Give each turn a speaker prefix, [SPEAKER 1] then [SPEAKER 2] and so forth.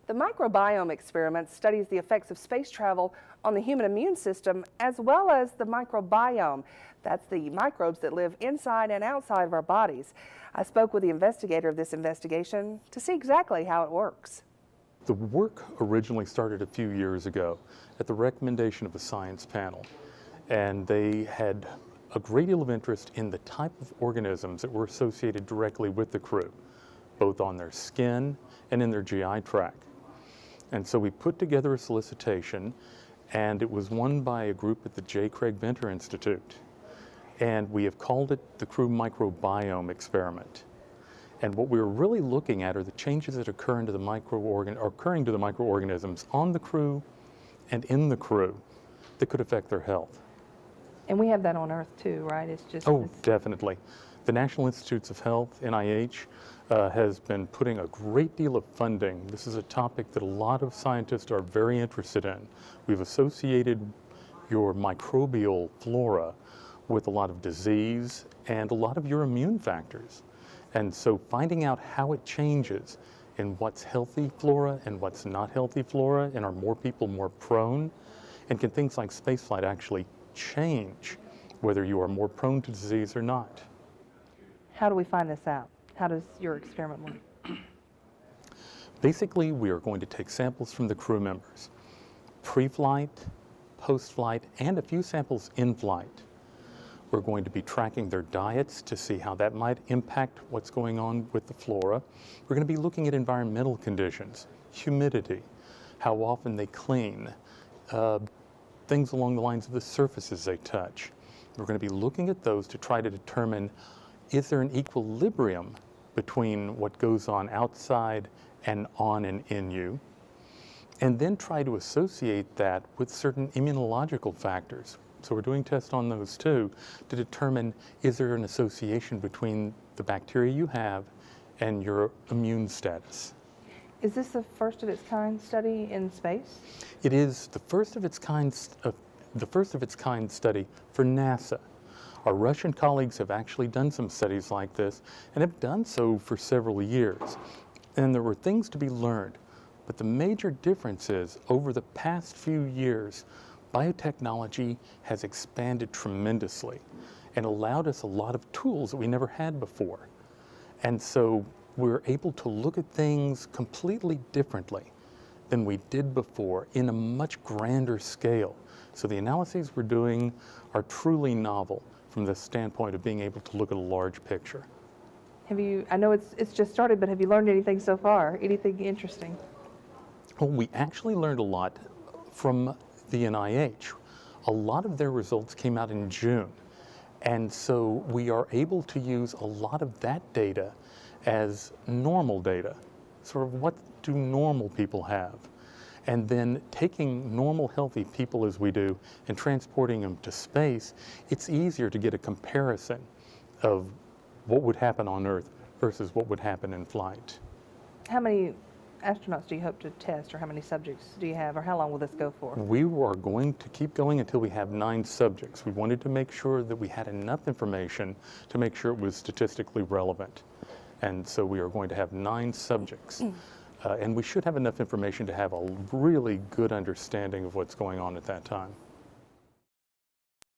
[SPEAKER 1] The microbiome experiment studies the effects of space travel on the human immune system as well as the microbiome. That's the microbes that live inside and outside of our bodies. I spoke with the investigator of this investigation to see exactly how it works.
[SPEAKER 2] The work originally started a few years ago at the recommendation of a science panel, and they had a great deal of interest in the type of organisms that were associated directly with the crew, both on their skin and in their GI tract. And so we put together a solicitation, and it was won by a group at the J. Craig Venter Institute. And we have called it the Crew Microbiome Experiment. And what we're really looking at are the changes that occurring to the microorganisms on the crew and in the crew that could affect their health.
[SPEAKER 1] And we have that on Earth too, right? It's just
[SPEAKER 2] Definitely. The National Institutes of Health, NIH, has been putting a great deal of funding. This is a topic that a lot of scientists are very interested in. We've associated your microbial flora with a lot of disease and a lot of your immune factors. And so finding out how it changes in what's healthy flora and what's not healthy flora, and are more people more prone, and can things like spaceflight actually change whether you are more prone to disease or not.
[SPEAKER 1] How do we find this out? How does your experiment work?
[SPEAKER 2] Basically, we are going to take samples from the crew members, pre-flight, post-flight, and a few samples in flight. We're going to be tracking their diets to see how that might impact what's going on with the flora. We're going to be looking at environmental conditions, humidity, how often they clean, things along the lines of the surfaces they touch. We're going to be looking at those to try to determine, is there an equilibrium between what goes on outside and on and in you? And then try to associate that with certain immunological factors. So we're doing tests on those too to determine, is there an association between the bacteria you have and your immune status.
[SPEAKER 1] Is this the first of its kind study in space?
[SPEAKER 2] It is the first of its kind study for NASA. Our Russian colleagues have actually done some studies like this and have done so for several years. And there were things to be learned, but the major difference is over the past few years, biotechnology has expanded tremendously and allowed us a lot of tools that we never had before. And so we're able to look at things completely differently than we did before in a much grander scale. So the analyses we're doing are truly novel from the standpoint of being able to look at a large picture.
[SPEAKER 1] I know it's just started, but have you learned anything so far? Anything interesting?
[SPEAKER 2] Well, we actually learned a lot from the NIH. A lot of their results came out in June. And so we are able to use a lot of that data as normal data. Sort of what do normal people have? And then taking normal healthy people as we do and transporting them to space, it's easier to get a comparison of what would happen on Earth versus what would happen in flight.
[SPEAKER 1] How many astronauts do you hope to test, or how many subjects do you have, or how long will this go for?
[SPEAKER 2] We are going to keep going until we have 9 subjects. We wanted to make sure that we had enough information to make sure it was statistically relevant. And so we are going to have 9 subjects. And we should have enough information to have a really good understanding of what's going on at that time.